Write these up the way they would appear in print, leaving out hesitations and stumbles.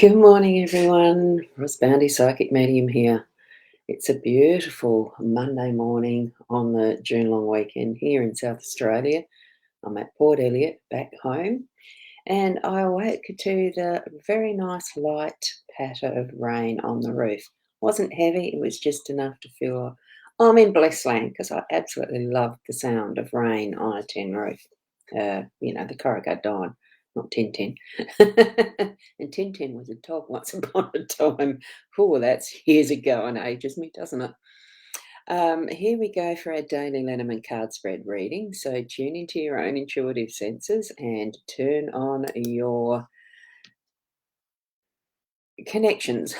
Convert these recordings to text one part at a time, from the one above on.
Good morning, everyone. Ross Bounty Psychic Medium here. It's a beautiful Monday morning on the June long weekend here in South Australia. I'm at Port Elliot, back home, and I awoke to the very nice light patter of rain on the roof. Wasn't heavy, it was just enough to feel I'm in blessed land because I absolutely love the sound of rain on a tin roof. The corrugated Dawn, not Tintin. And Tintin was a dog once upon a time. Oh, that's years ago and ages me, doesn't it? Here we go for our daily Lenormand card spread reading. So tune into your own intuitive senses and turn on your connections,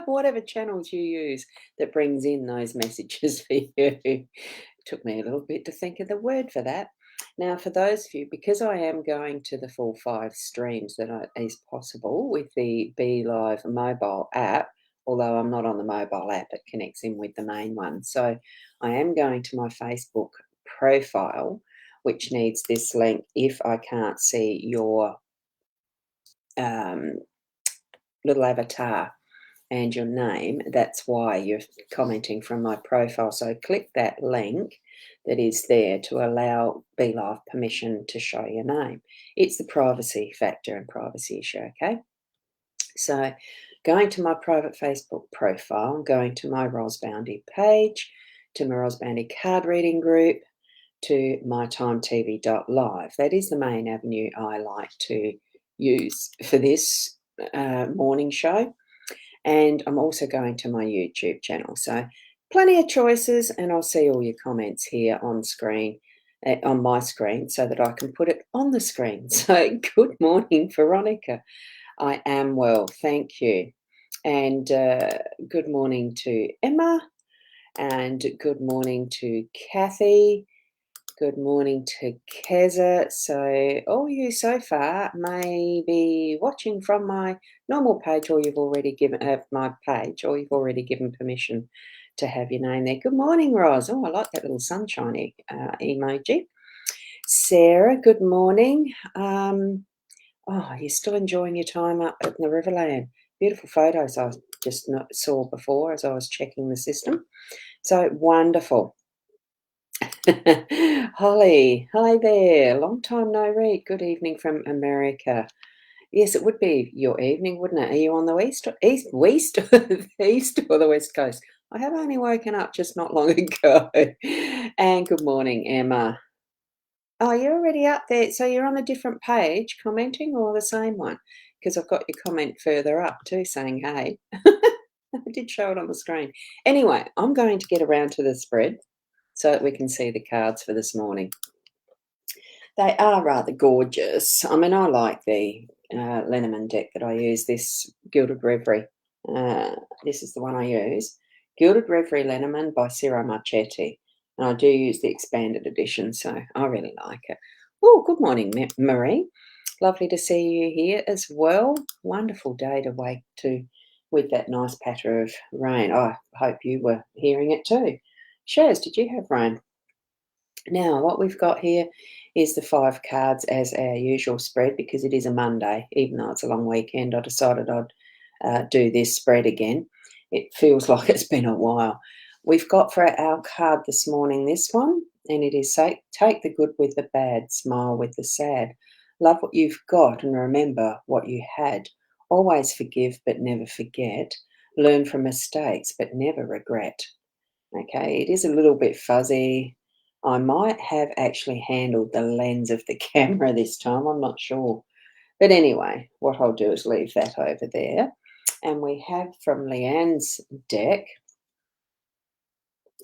whatever channels you use that brings in those messages for you. Took me a little bit to think of the word for that. Now, for those of you, because I am going to the full 5 streams is possible with the Be Live mobile app, although I'm not on the mobile app, it connects in with the main one. So I am going to my Facebook profile, which needs this link if I can't see your um, little avatar and your name. That's why you're commenting from my profile. So click that link that is there to allow BeLive permission to show your name. It's the privacy factor and privacy issue, okay? So going to my private Facebook profile, going to my Ros Bounty page, to my Ros Bounty card reading group, to mytimetv.live. That is the main avenue I like to use for this morning show. And I'm also going to my YouTube channel. So plenty of choices, and I'll see all your comments here on screen, on my screen, so that I can put it on the screen. So good morning, Veronica. I am well, thank you. And good morning to Emma, and good morning to Kathy. Good morning to Keza. So, all you so far may be watching from my normal page, or you've already given my page, or you've already given permission to have your name there. Good morning, Roz. Oh, I like that little sunshiny emoji. Sarah, good morning. You're still enjoying your time up at the Riverland. Beautiful photos I just saw before as I was checking the system. So wonderful. Holly, hi there. Long time no read. Good evening from America. Yes, it would be your evening, wouldn't it? Are you on the west, east or the west coast? I have only woken up just not long ago. And good morning, Emma. Oh, you're already up there. So you're on a different page commenting or the same one? Because I've got your comment further up too saying, hey. I did show it on the screen. Anyway, I'm going to get around to the spread so that we can see the cards for this morning. They are rather gorgeous. I mean, I like the Lenormand deck that I use, this Gilded Reverie. This is the one I use. Gilded Reverie Lenormand by Ciro Marchetti. And I do use the expanded edition, so I really like it. Oh, good morning, Marie. Lovely to see you here as well. Wonderful day to wake to with that nice patter of rain. I hope you were hearing it too. Shaz, did you have rain? Now, what we've got here is the 5 cards as our usual spread because it is a Monday. Even though it's a long weekend, I decided I'd do this spread again. It feels like it's been a while. We've got for our card this morning this one, and it is take the good with the bad, smile with the sad. Love what you've got and remember what you had. Always forgive but never forget. Learn from mistakes but never regret. Okay, it is a little bit fuzzy. I might have actually handled the lens of the camera this time, I'm not sure. But anyway, what I'll do is leave that over there. And we have from Leanne's deck,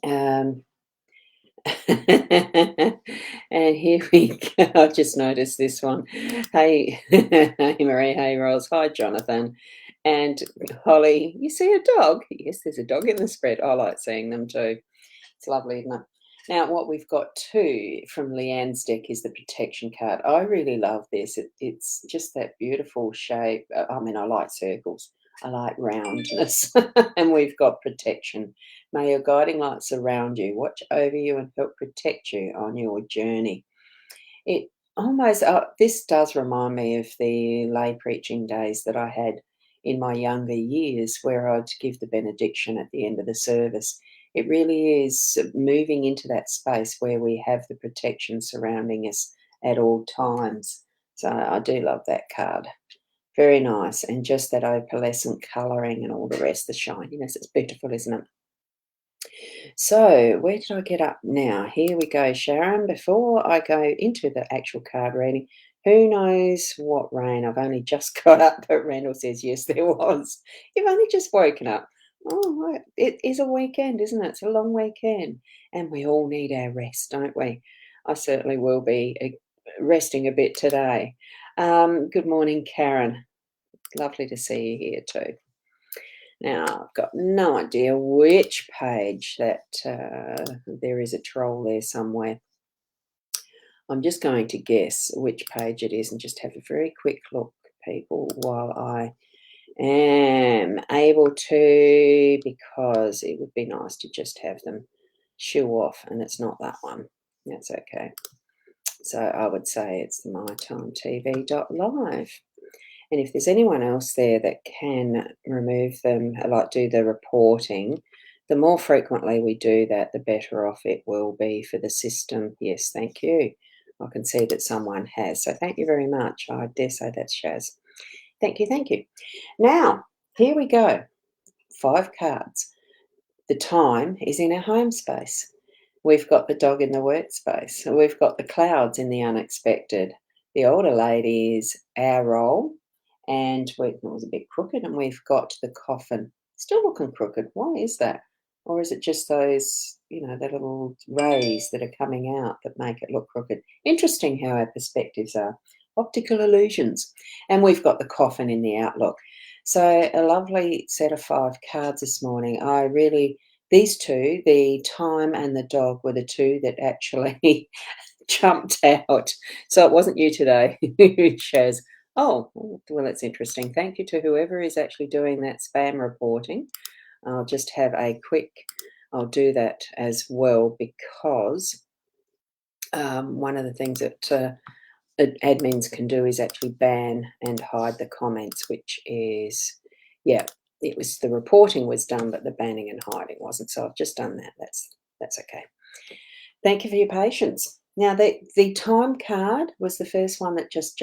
um, and here we go. I just noticed this one. Hey, hey Marie, hey Rose, hi Jonathan. And Holly, you see a dog? Yes, there's a dog in the spread. I like seeing them too. It's lovely, isn't it? Now, what we've got too from Leanne's deck is the protection card. I really love this. It's just that beautiful shape. I mean, I like circles. I like roundness. And we've got protection. May your guiding light surround you, watch over you, and help protect you on your journey. It almost, this does remind me of the lay preaching days that I had in my younger years where I'd give the benediction at the end of the service. It really is moving into that space where we have the protection surrounding us at all times. So I do love that card. Very nice. And just that opalescent colouring and all the rest, the shininess. It's beautiful, isn't it? So, where did I get up now? Here we go, Sharon. Before I go into the actual card reading, who knows what rain? I've only just got up, but Randall says, yes, there was. You've only just woken up. Oh, right. It is a weekend, isn't it? It's a long weekend. And we all need our rest, don't we? I certainly will be resting a bit today. Good morning, Karen. Lovely to see you here too. Now, I've got no idea which page that there is a troll there somewhere. I'm just going to guess which page it is and just have a very quick look, people, while I am able to, because it would be nice to just have them shoo off, and it's not that one. That's okay. So I would say it's the mytimetv.live. And if there's anyone else there that can remove them, like do the reporting, the more frequently we do that, the better off it will be for the system. Yes, thank you. I can see that someone has. So thank you very much. I dare say that's Shaz. Thank you, thank you. Now, here we go. 5 cards. The time is in our home space. We've got the dog in the workspace. So we've got the clouds in the unexpected. The older lady is our role, and it was a bit crooked, and we've got the coffin still looking crooked. Why is that? Or is it just those, the little rays that are coming out that make it look crooked? Interesting how our perspectives are. Optical illusions. And we've got the coffin in the outlook. So a lovely set of 5 cards this morning. These two, the time and the dog, were the two that actually jumped out. So it wasn't you today, Shaz. Oh, well, that's interesting. Thank you to whoever is actually doing that spam reporting. I'll just have I'll do that as well, because one of the things that admins can do is actually ban and hide the comments, which is, yeah, the reporting was done, but the banning and hiding wasn't. So I've just done that. That's okay. Thank you for your patience. Now, the time card was the first one that just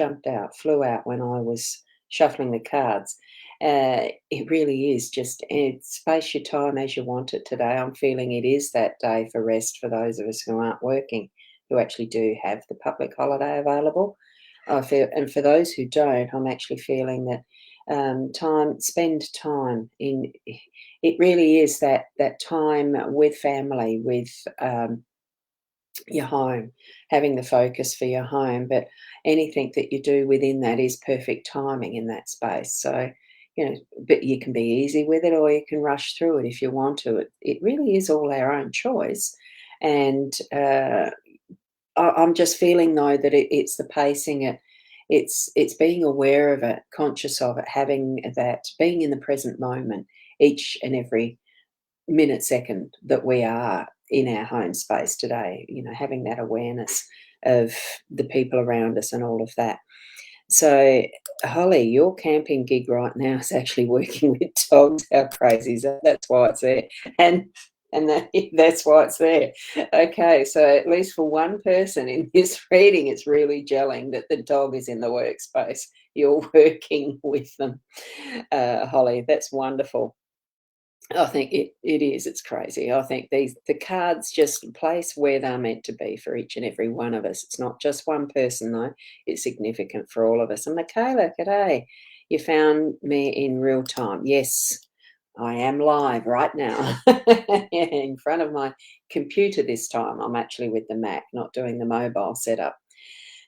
flew out when I was shuffling the cards. It really is just space your time as you want it today. I'm feeling it is that day for rest for those of us who aren't working, who actually do have the public holiday available. And for those who don't, I'm actually feeling that spend time in. It really is that time with family, with your home, having the focus for your home, but anything that you do within that is perfect timing in that space. So, but you can be easy with it, or you can rush through it if you want to. It really is all our own choice. And I'm just feeling though that it's the pacing, it's being aware of it, conscious of it, having that, being in the present moment each and every minute, second that we are in our home space today, having that awareness of the people around us and all of that. So, Holly, your camping gig right now is actually working with dogs. How crazy is that? That's why it's there. That's why it's there. Okay, so at least for one person in this reading, it's really gelling that the dog is in the workspace. You're working with them, Holly. That's wonderful. I think it is. It's crazy. I think the cards just place where they're meant to be for each and every one of us. It's not just one person though. It's significant for all of us. And Michaela, g'day. You found me in real time. Yes, I am live right now in front of my computer this time. I'm actually with the Mac, not doing the mobile setup.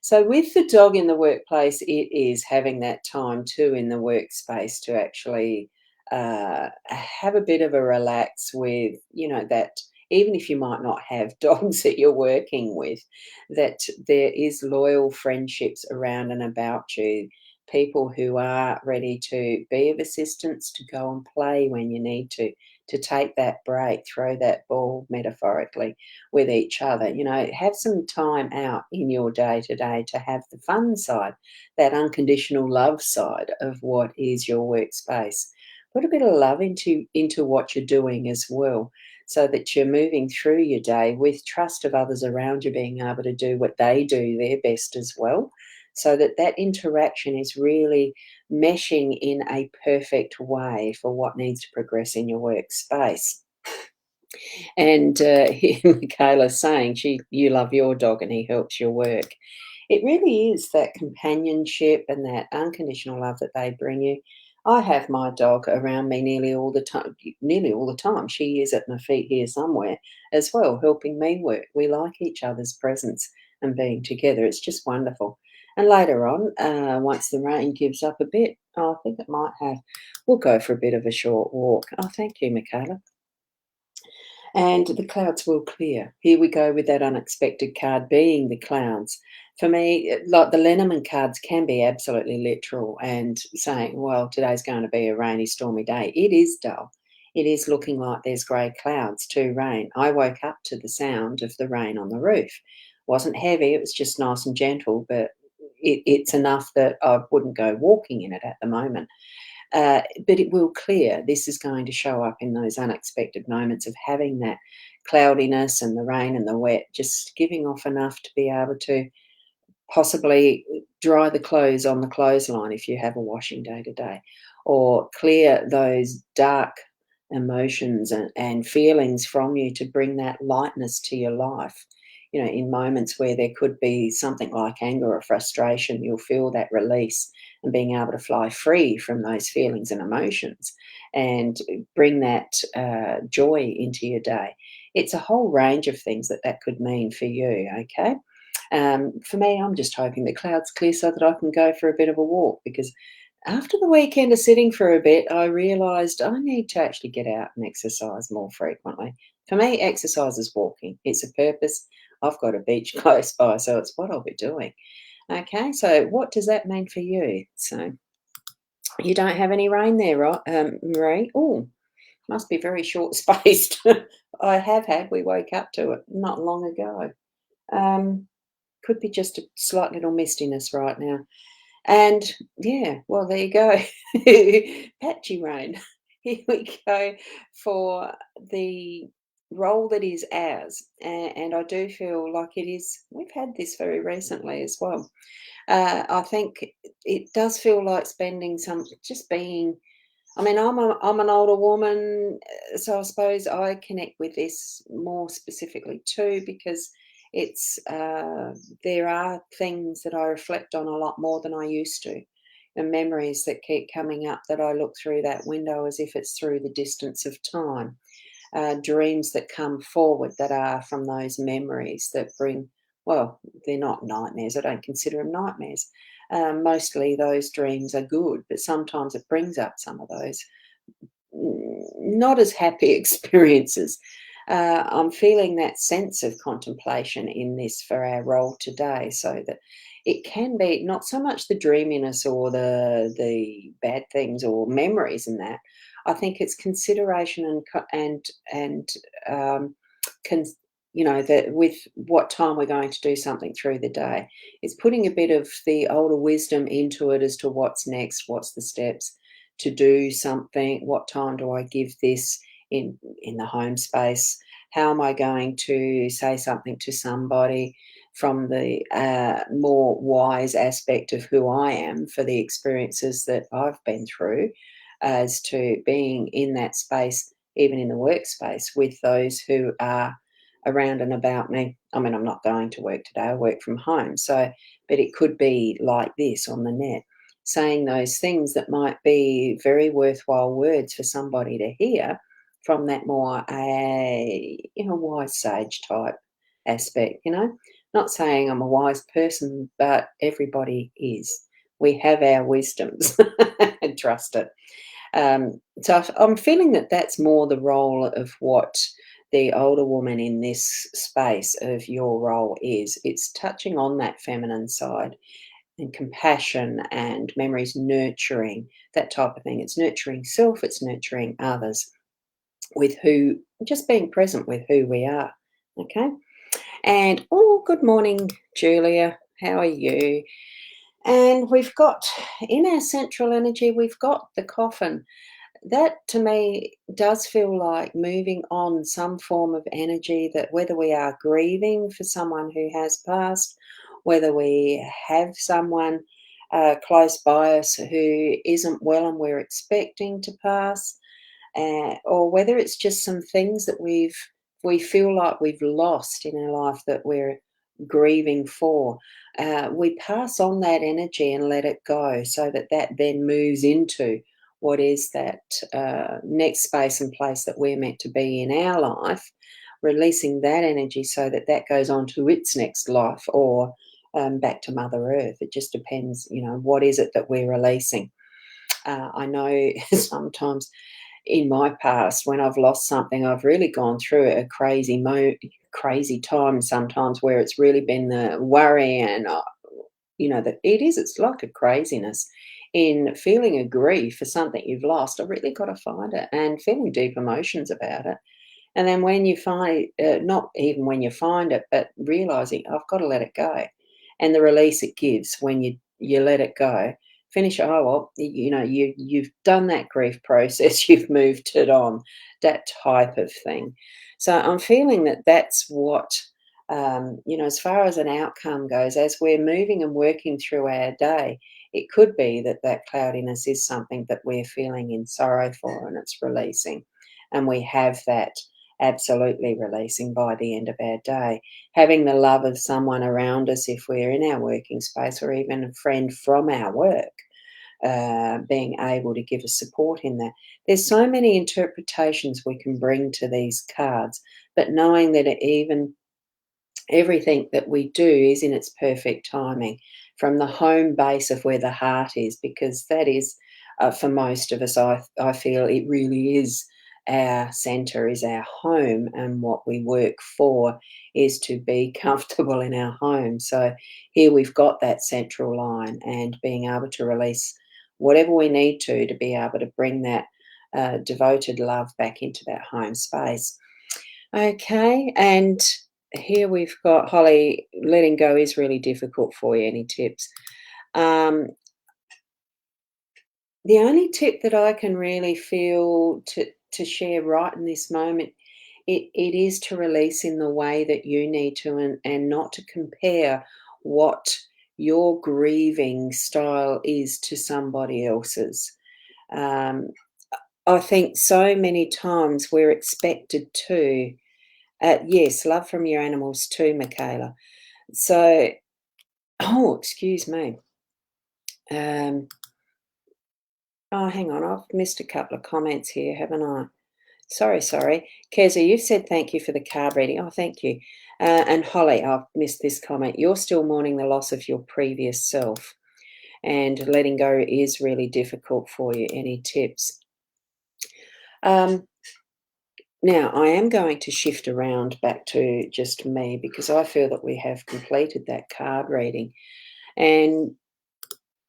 So with the dog in the workplace, it is having that time too in the workspace to actually have a bit of a relax with, that even if you might not have dogs that you're working with, that there is loyal friendships around and about you, people who are ready to be of assistance, to go and play when you need to to take that break, throw that ball metaphorically with each other. Have some time out in your day to day to have the fun side, that unconditional love side of what is your workspace. Put a bit of love into what you're doing as well, so that you're moving through your day with trust of others around you being able to do what they do their best as well, so that that interaction is really meshing in a perfect way for what needs to progress in your workspace. And here Michaela's saying you love your dog and he helps your work. It really is that companionship and that unconditional love that they bring you. I have my dog around me nearly all the time. Nearly all the time, she is at my feet here somewhere as well, helping me work. We like each other's presence and being together. It's just wonderful. And later on, once the rain gives up a bit, I think it might have. We'll go for a bit of a short walk. Oh, thank you, Michaela. And the clouds will clear. Here we go with that unexpected card being the clouds. For me, like the Lenormand cards can be absolutely literal and saying, well, today's going to be a rainy, stormy day. It is dull. It is looking like there's grey clouds to rain. I woke up to the sound of the rain on the roof. Wasn't heavy, it was just nice and gentle, but it's enough that I wouldn't go walking in it at the moment. But it will clear. This is going to show up in those unexpected moments of having that cloudiness and the rain and the wet, just giving off enough to be able to possibly dry the clothes on the clothesline if you have a washing day today, or clear those dark emotions and feelings from you to bring that lightness to your life. In moments where there could be something like anger or frustration, you'll feel that release and being able to fly free from those feelings and emotions and bring that joy into your day. It's a whole range of things that could mean for you, okay? For me, I'm just hoping the clouds clear so that I can go for a bit of a walk, because after the weekend of sitting for a bit, I realised I need to actually get out and exercise more frequently. For me, exercise is walking. It's a purpose. I've got a beach close by, so it's what I'll be doing. Okay, so what does that mean for you? So you don't have any rain there, right, Marie? Oh, must be very short spaced. I have had. We woke up to it not long ago. Um, could be just a slight little mistiness right now. And yeah, well, there you go. Patchy rain. Here we go for the role that is ours. And I do feel like it is, we've had this very recently as well. I think it does feel like spending some, just being, I mean, I'm an older woman, so I suppose I connect with this more specifically too, because it's there are things that I reflect on a lot more than I used to, and memories that keep coming up that I look through that window as if it's through the distance of time. Dreams that come forward that are from those memories that bring, well, they're not nightmares. I don't consider them nightmares. Mostly those dreams are good, but sometimes it brings up some of those not as happy experiences. I'm feeling that sense of contemplation in this for our role today, so that it can be not so much the dreaminess or the bad things or memories and that. I think it's consideration and um, con- that with what time we're going to do something through the day. It's putting a bit of the older wisdom into it as to what's next, what's the steps to do something, what time do I give this in the home space, how am I going to say something to somebody from the more wise aspect of who I am for the experiences that I've been through, as to being in that space, even in the workspace, with those who are around and about me. I mean, I'm not going to work today, I work from home. So, but it could be like this on the net, saying those things that might be very worthwhile words for somebody to hear from that more wise sage type aspect. Not saying I'm a wise person, but everybody is. We have our wisdoms and trust it. I'm feeling that that's more the role of what the older woman in this space of your role is. It's touching on that feminine side and compassion and memories, nurturing, that type of thing. It's nurturing self, it's nurturing others. with who, just being present with who we are. Okay. And oh, good morning, Julia. How are you? And we've got in our central energy, we've got the coffin. That to me does feel like moving on some form of energy, that whether we are grieving for someone who has passed, whether we have someone close by us who isn't well and we're expecting to pass, or whether it's just some things that we feel like we've lost in our life that we're grieving for. We pass on that energy and let it go, so that that then moves into what is that next space and place that we're meant to be in our life, releasing that energy so that that goes on to its next life, or back to Mother Earth. It just depends, what is it that we're releasing. I know sometimes in my past, when I've lost something, I've really gone through a crazy time sometimes, where it's really been the worry and, that it's like a craziness in feeling a grief for something you've lost. I've really got to find it and feeling deep emotions about it. And then when you find, not even when you find it, but realizing I've got to let it go, and the release it gives when you let it go. Finish. Oh well, you've done that grief process. You've moved it on. That type of thing. So I'm feeling that that's what, as far as an outcome goes, as we're moving and working through our day, it could be that that cloudiness is something that we're feeling in sorrow for, and it's releasing, and we have that absolutely releasing by the end of our day. Having the love of someone around us, if we're in our working space, or even a friend from our work, being able to give us support in that. There's so many interpretations we can bring to these cards, but knowing that even everything that we do is in its perfect timing, from the home base of where the heart is, because that is, for most of us, I feel it really is our center, is our home, and what we work for is to be comfortable in our home. So here we've got that central line, and being able to release whatever we need to be able to bring that devoted love back into that home space. Okay, and here we've got Holly. Letting go is really difficult for you. Any tips? Um, the only tip that I can really feel to share right in this moment, it is to release in the way that you need to, and not to compare what your grieving style is to somebody else's. Um, I think so many times we're expected to. Yes, love from your animals too, Michaela. So, oh, excuse me. Um, oh, hang on, I've missed a couple of comments here, haven't I? Sorry. Keza, you've said thank you for the card reading. Oh, thank you. And Holly, I've missed this comment. You're still mourning the loss of your previous self, and letting go is really difficult for you. Any tips? Um, Now, I am going to shift around back to just me, because I feel that we have completed that card reading. And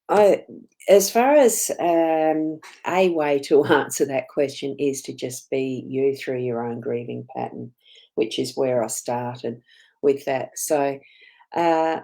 I, as far as a way to answer that question is to just be you through your own grieving pattern, which is where I started with that. So, uh,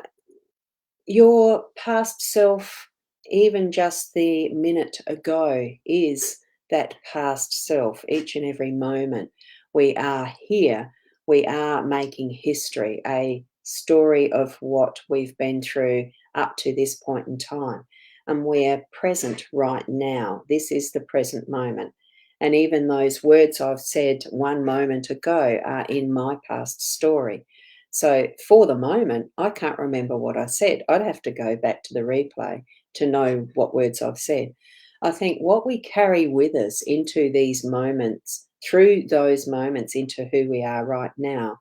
your past self, even just the minute ago, is that past self. Each and every moment we are here, we are making history, a story of what we've been through up to this point in time. And we're present right now. This is the present moment. And even those words I've said one moment ago are in my past story. So for the moment, I can't remember what I said. I'd have to go back to the replay to know what words I've said. I think what we carry with us into these moments, through those moments into who we are right now,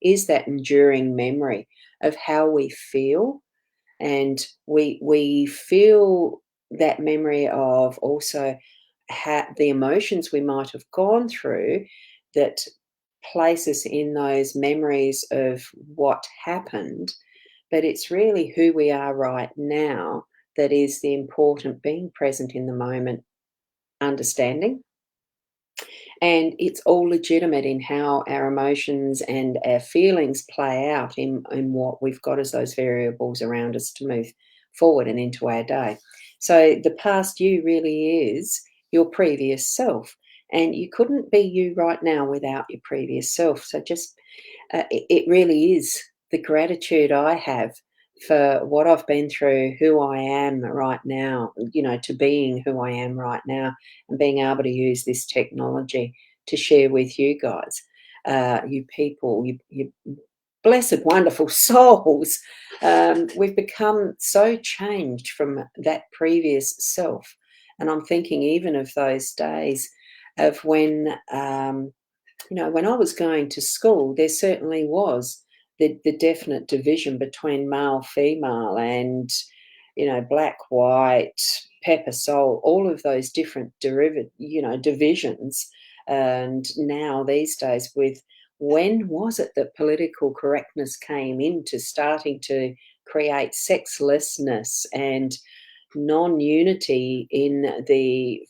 is that enduring memory of how we feel. And we feel that memory of also the emotions we might have gone through, that place us in those memories of what happened. But it's really who we are right now that is the important, being present in the moment, understanding, And it's all legitimate in how our emotions and our feelings play out in what we've got as those variables around us to move forward and into our day. So the past you really is your previous self. And you couldn't be you right now without your previous self. So just it really is the gratitude I have for what I've been through, who I am right now, to being who I am right now and being able to use this technology to share with you guys, you people, you blessed, wonderful souls. We've become so changed from that previous self. And I'm thinking even of those days of when I was going to school, there certainly was the definite division between male, female, and black, white, pepper, salt, all of those different divisions. And now these days, with when was it that political correctness came into starting to create sexlessness and non-unity in the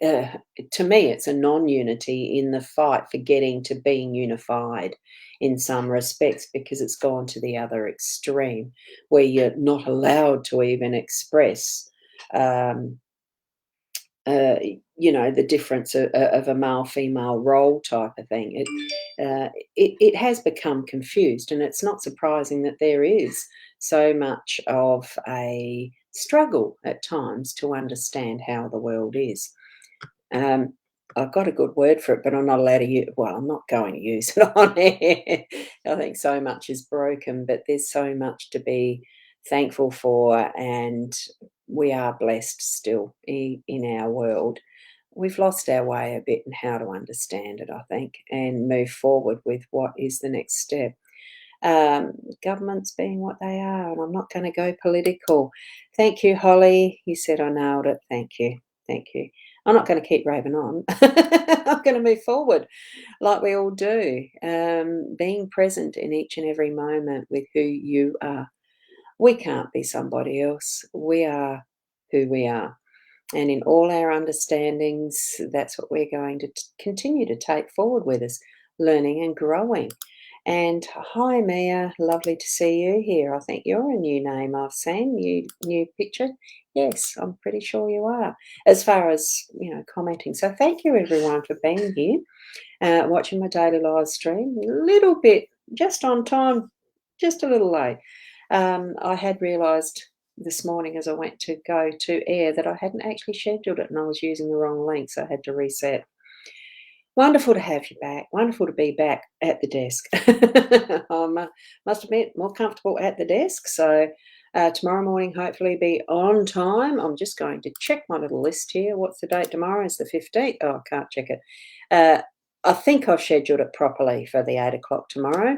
uh, to me, it's a non-unity in the fight for getting to being unified in some respects because it's gone to the other extreme where you're not allowed to even express, um, uh, the difference of a male-female role type of thing. It has become confused, and it's not surprising that there is so much of a struggle at times to understand how the world is. Um, I've got a good word for it, but I'm not allowed to use. Well, I'm not going to use it on air. I think so much is broken, but there's so much to be thankful for, and we are blessed still in our world. We've lost our way a bit in how to understand it, I think, and move forward with what is the next step. Um, Governments being what they are, and I'm not going to go political. Thank you, Holly. You said I nailed it. Thank you. Thank you. I'm not going to keep raving on. I'm going to move forward like we all do, being present in each and every moment with who you are. We can't be somebody else. We are who we are. And in all our understandings, that's what we're going to continue to take forward with us, learning and growing. And hi, Mia. Lovely to see you here. I think you're a new name I've seen. New picture. Yes, I'm pretty sure you are. As far as commenting. So thank you everyone for being here, watching my daily live stream. A little bit just on time, just a little late. I had realised this morning as I went to go to air that I hadn't actually scheduled it and I was using the wrong link, so I had to reset. Wonderful to have you back. Wonderful to be back at the desk. I must admit, more comfortable at the desk. So tomorrow morning, hopefully, be on time. I'm just going to check my little list here. What's the date tomorrow? It's the 15th. Oh, I can't check it. I think I've scheduled it properly for the 8 o'clock tomorrow.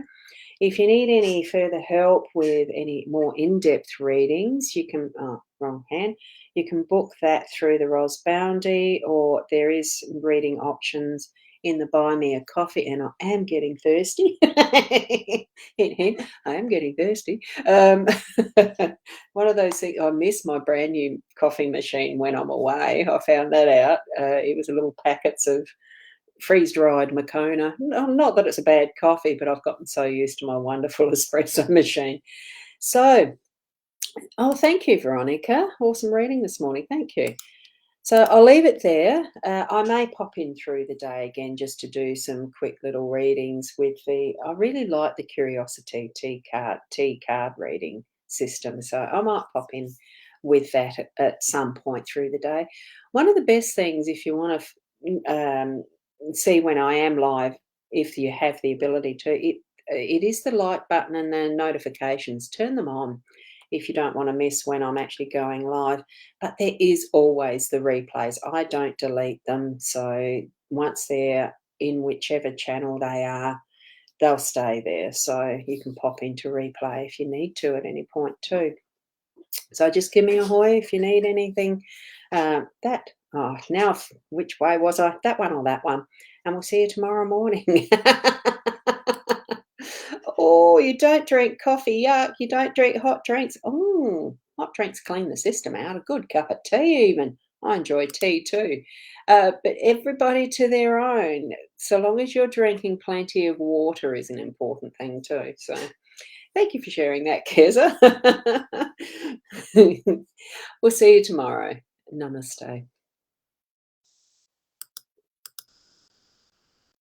If you need any further help with any more in-depth readings, you can, oh, wrong hand, you can book that through the Ros Bounty, or there is reading options in the Buy Me a Coffee, and I am getting thirsty. Hint, hint, I am getting thirsty. One of those things, I miss my brand new coffee machine when I'm away. I found that out. It was a little packets of freeze-dried Moccona. Not that it's a bad coffee, but I've gotten so used to my wonderful espresso machine. So, oh, thank you, Veronica. Awesome reading this morning. Thank you. So I'll leave it there. I may pop in through the day again just to do some quick little readings with I really like the Curiosity T card reading system. So I might pop in with that at some point through the day. One of the best things, if you want to see when I am live, if you have the ability to, it is the like button and the notifications. Turn them on if you don't want to miss when I'm actually going live. But there is always the replays. I don't delete them. So once they're in whichever channel they are, they'll stay there. So you can pop into replay if you need to at any point too. So just give me a hoy if you need anything. Now, which way was I? That one or that one? And we'll see you tomorrow morning. Oh, you don't drink coffee. Yuck. You don't drink hot drinks. Oh, hot drinks clean the system out. A good cup of tea, even. I enjoy tea too. But everybody to their own. So long as you're drinking plenty of water is an important thing too. So thank you for sharing that, Keza. We'll see you tomorrow. Namaste.